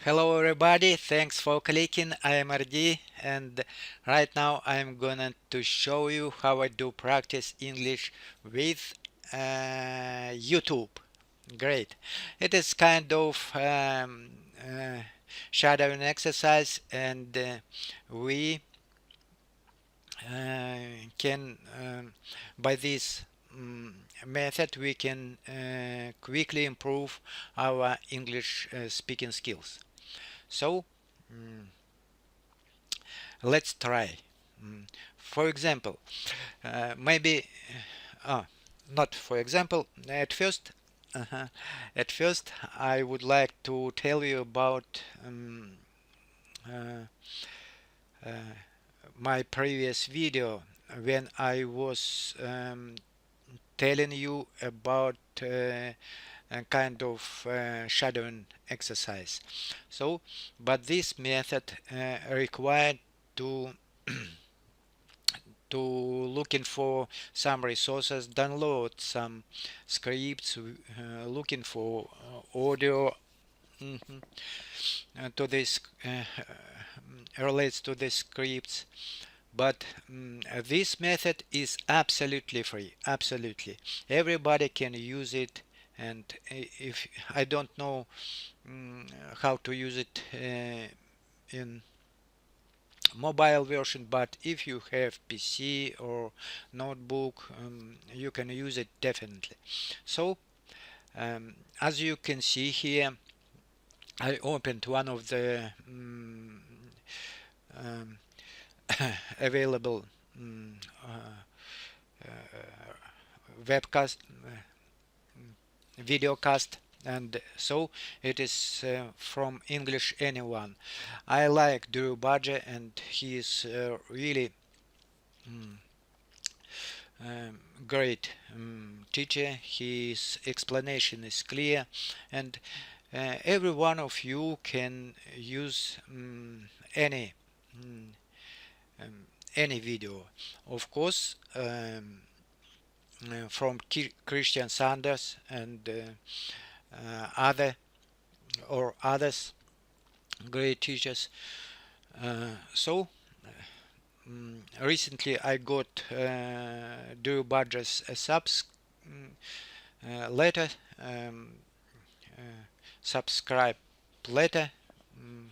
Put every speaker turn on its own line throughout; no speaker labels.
Hello everybody, thanks for clicking. I am RD and right now I'm going to show you how I do practice English with YouTube. Great. It is kind of shadowing exercise and we can by this method we can quickly improve our English speaking skills. So let's try. For example, maybe not for example. Uh, at first, I would like to tell you about uh, uh, my previous video when I was telling you about a kind of shadowing exercise. So, but this method required to looking for some resources, download some scripts, looking for audio to this relates to the scripts. But this method is absolutely free, absolutely everybody can use it. And if I don't know how to use it in mobile version, but if you have PC or notebook, you can use it definitely. So as you can see here, I opened one of the um, available webcast videocast, and so it is from English Anyone. I like Drew Badger and he is really great teacher. His explanation is clear, and every one of you can use mm, any video. Of course, from Christian Sanders and other or others great teachers. So recently I got Drew Badger's subs letter, uh, subscribe letter. Mm,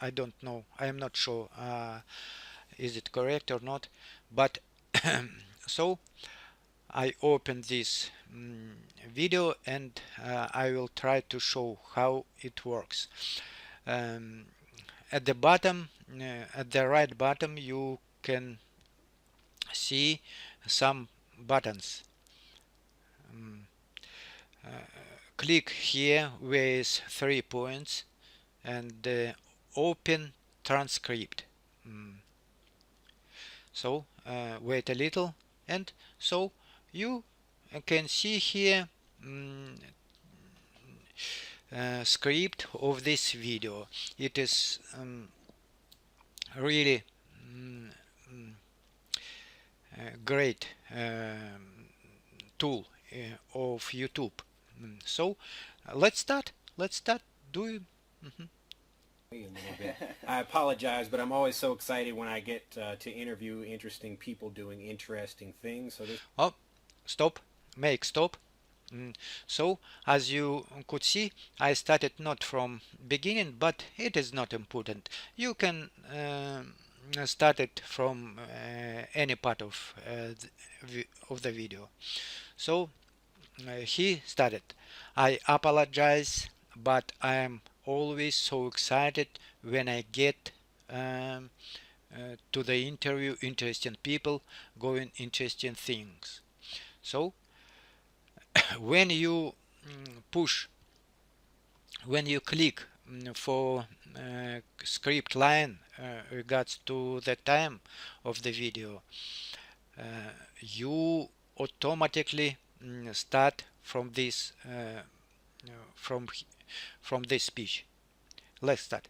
I don't know. I am not sure. Is it correct or not? But so I open this video and I will try to show how it works. Um, at the bottom, at the right bottom, you can see some buttons. Um, Click here with 3 points and open transcript. So wait a little, and so you can see here script of this video. It is really great tool of YouTube. So let's start. Let's start doing.
A little bit. I apologize, but I'm always so excited when I get to interview interesting people doing interesting things. So this.
Oh, stop. Make stop. So as you could see, I started not from beginning, but it is not important. You can start it from any part of the video. So he started. I apologize, but I am always so excited when I get to the interview interesting people going interesting things. So when you push, when you click for script line regards to the time of the video, you automatically start from this from from this speech. Let's start.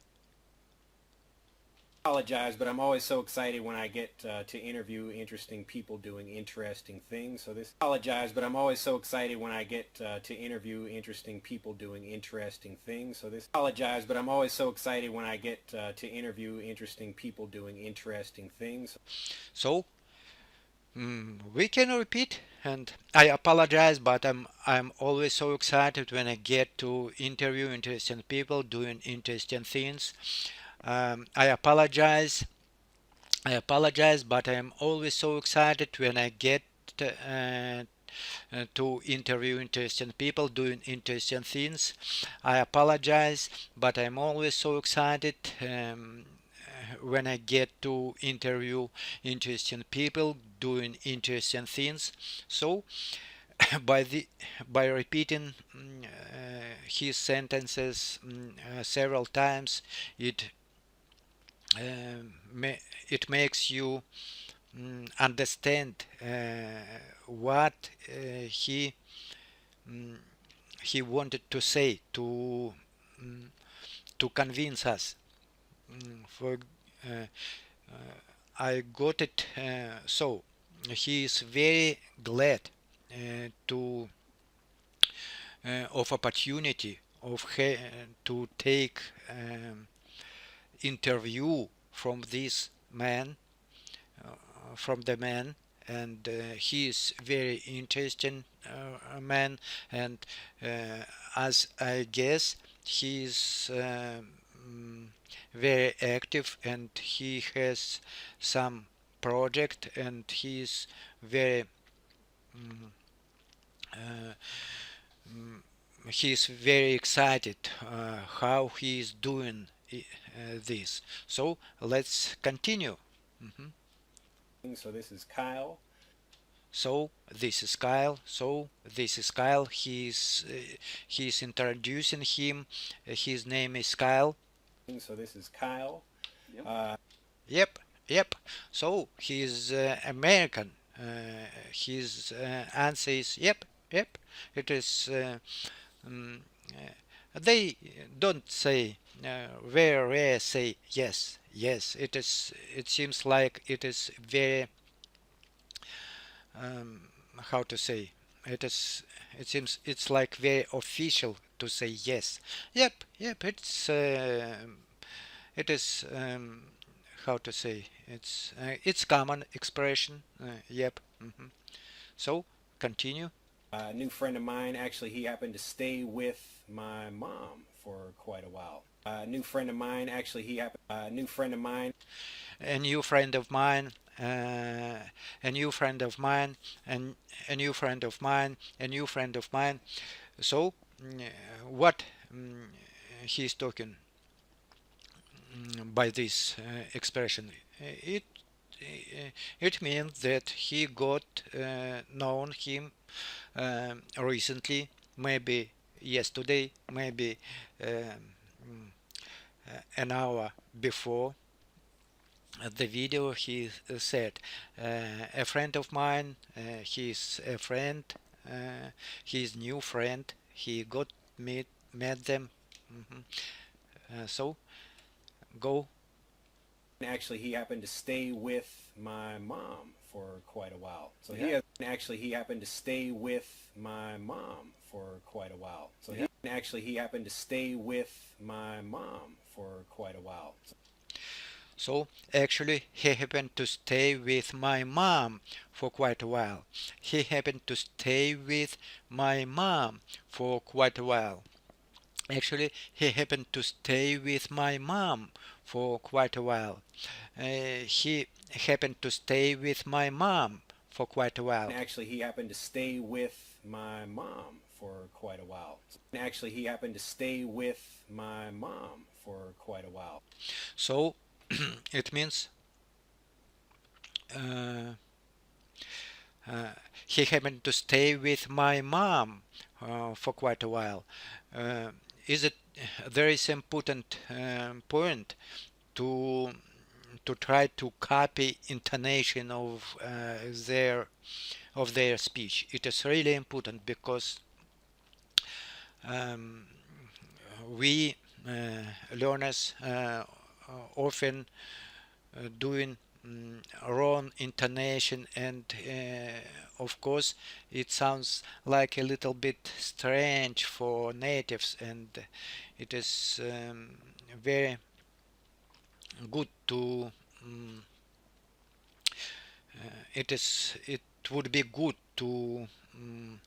Apologize, but I'm always so excited when I get to interview interesting people doing interesting things. So this apologize, but I'm always so excited when I get to interview interesting people doing interesting things. So this apologize, but I'm always so excited when I get to interview interesting people doing interesting things.
So we can repeat, and I apologize, but I'm always so excited when I get to interview interesting people doing interesting things. I apologize. I apologize, but I am always so excited when I get to interview interesting people doing interesting things. I apologize, but I'm always so excited when I get to interview interesting people doing interesting things. So by the by repeating his sentences several times, it it makes you understand what he wanted to say to convince us. For I got it. So he is very glad to of opportunity of to take interview from this man, from the man, and he is very interesting man, and as I guess he is very active, and he has some project, and he is very uh, he is very excited how he is doing this. So let's continue. Mhm.
So this is Kyle.
So this is Kyle. So this is Kyle. He's introducing him. His name is Kyle.
So this is Kyle.
Yep.
Yep, yep. So he's American. His answer is yep, yep. It is. Mm, they don't say very rare say yes, yes. It is. It seems like it is very how to say. It is. It seems it's like very official to say yes. Yep, yep. It is how to say it's common expression. Yep. So continue.
A new friend of mine, actually, he happened to stay with my mom for quite a while. A new friend of mine, actually, a new friend of mine.
A new friend of mine. A new friend of mine, and a new friend of mine, a new friend of mine. So, what he's talking by this expression? It means that he got known him recently, maybe yesterday, maybe an hour before the video. He said a friend of mine, he's a friend, his new friend, he got met them. So go.
Actually, he happened to stay with my mom for quite a while. So he happened to stay with my mom for quite a while. So he happened to stay with my mom for quite a while.
So actually he happened to stay with my mom for quite a while. He happened to stay with my mom for quite a while. Actually, he happened to stay with my mom for quite a while. He happened to stay with my mom for quite a while.
Actually, he happened to stay with my mom for quite a while. Actually, he happened to stay with my mom for quite a while.
So it means uh, he happened to stay with my mom for quite a while. Is it there is important point to try to copy intonation of their speech. It is really important because um, we learners often doing wrong intonation, and of course it sounds like a little bit strange for natives, and it is very good to it would be good mm,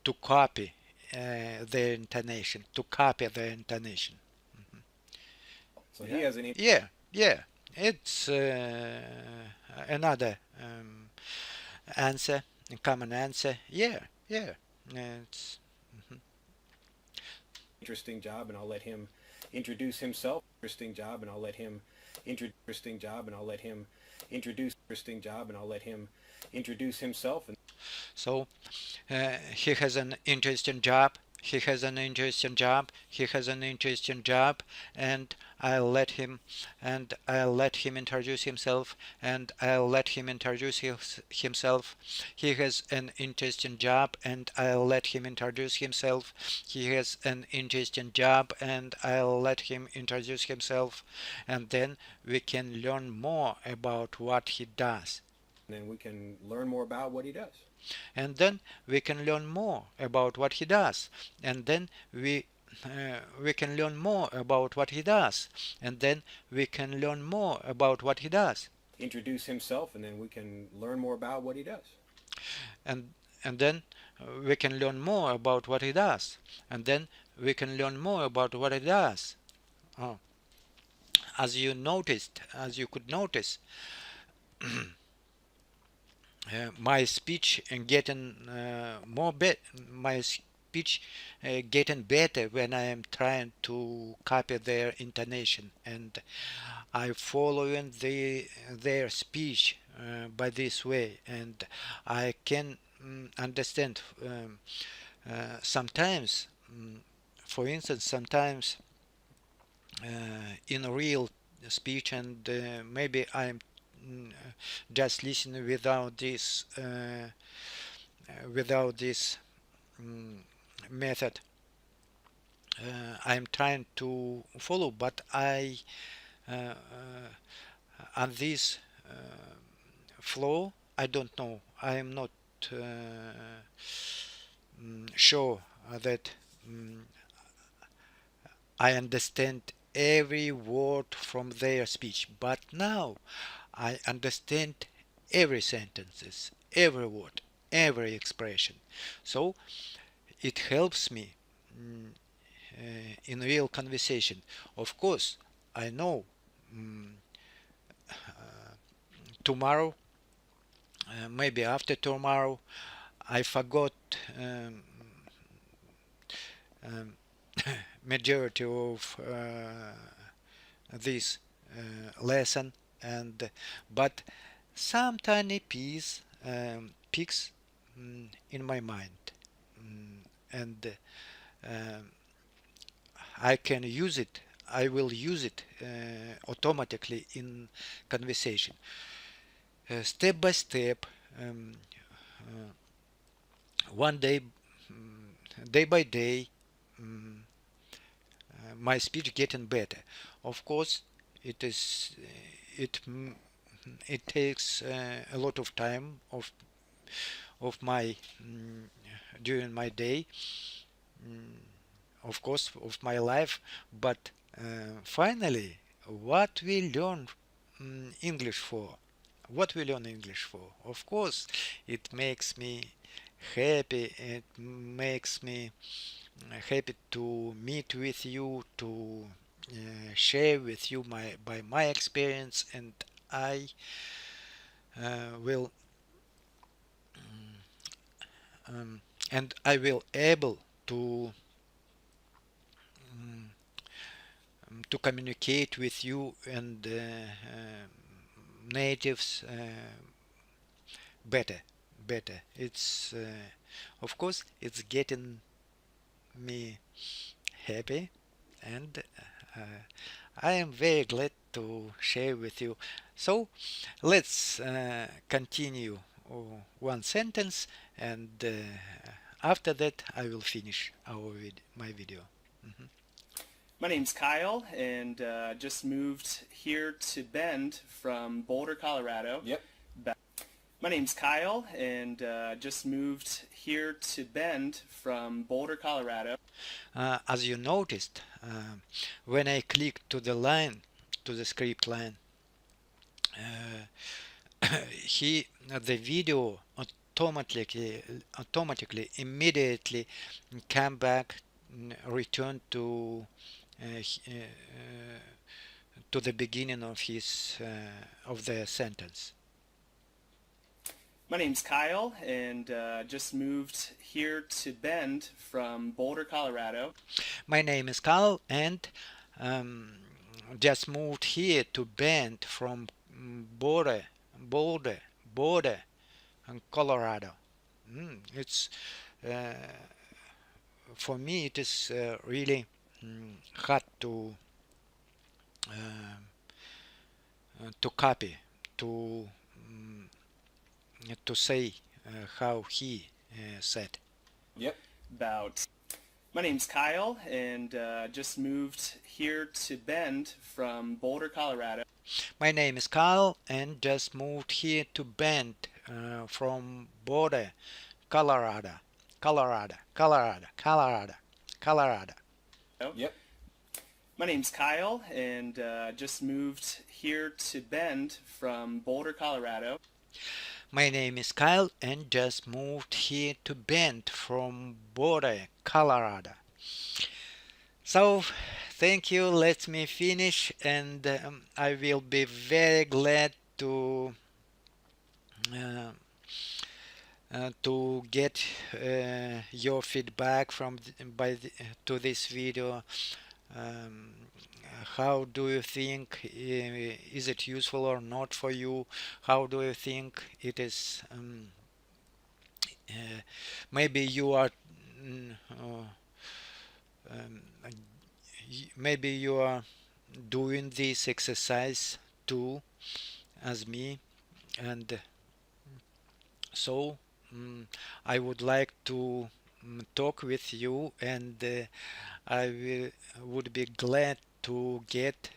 to copy their intonation, to copy their intonation.
So he has an
Yeah, yeah. It's another answer, a common answer. Yeah, yeah. It's
interesting job, and I'll let him introduce himself. Interesting job, and I'll let him interesting job, and I'll let him introduce interesting job, and I'll let him introduce himself. And
so he has an interesting job. He has an interesting job. He has an interesting job, and I'll let him, and I'll let him introduce himself, and I'll let him introduce himself. He has an interesting job, and I'll let him introduce himself. He has an interesting job, and I'll let him introduce himself, and then we can learn more about what he does.
then we can learn more about what he does.
And then we can learn more about what he does, and then we can learn more about what he does, and then we can learn more about what he does,
Introduce himself, and then we can learn more about what he does.
and then we can learn more about what he does, and then we can learn more about what he does. Oh. As you could notice, my speech getting my speech getting better when I am trying to copy their intonation, and I following their speech by this way, and I can understand sometimes. For instance, sometimes in real speech, and maybe I'm just listening without this method. I'm trying to follow, but I on this flow, I don't know. I am not sure that I understand every word from their speech, but now I understand every sentences, every word, every expression. So it helps me in real conversation. Of course, I know tomorrow, maybe after tomorrow, I forgot um, majority of this lesson, and but some tiny piece picks in my mind, and I can use it. I will use it automatically in conversation, step by step, um, one day, day by day. Um, my speech getting better. Of course, it is it it takes a lot of time of my during my day, of course, of my life, but finally, what we learn English for? What we learn English for? Of course, it makes me happy. It makes me happy to meet with you, to share with you my experience, and I will um, I will able to communicate with you and natives better. It's of course it's getting me happy, and uh, I am very glad to share with you. So let's continue one sentence, and after that I will finish my video. Mhm.
My name's Kyle, and just moved here to Bend from Boulder, Colorado.
Yep.
My name's Kyle, and just moved here to Bend from Boulder, Colorado.
As you noticed, when I click to the line, to the script line, the video automatically immediately come back, return to the beginning of the sentence.
My name's Kyle, and just moved here to Bend from Boulder, Colorado.
My name is Carl, and just moved here to Bend from Boulder, Colorado. It's for me it is really hard to copy, to say how he said.
Yep.
About. My name's Kyle, and just moved here to Bend from Boulder, Colorado.
My name is Carl, and just moved here to Bend from Boulder, Colorado.
Yep.
My name's Kyle, and just moved here to Bend from Boulder, Colorado.
My name is Kyle, and just moved here to Bend from Boulder, Colorado. So, thank you. Let me finish, and I will be very glad to get your feedback to this video. How do you think, is it useful or not for you? How do you think it is? Maybe you are maybe you are doing this exercise too as me, and so I would like to talk with you, and would be glad to get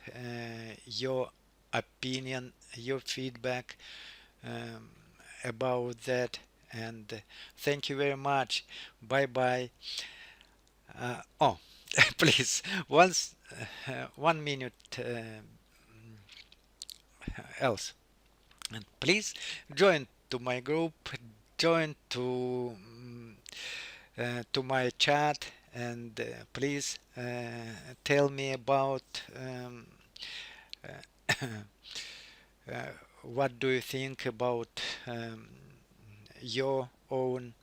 your opinion, your feedback about that. And thank you very much. Bye bye. Oh, please, 1 minute else. And please join to my group, join to my chat, and please tell me about what do you think about your own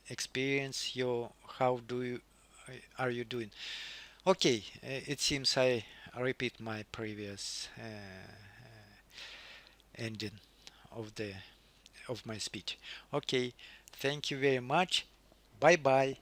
experience, how do you are you doing. Okay, it seems I repeat my previous ending of my speech. Okay, thank you very much. Bye bye.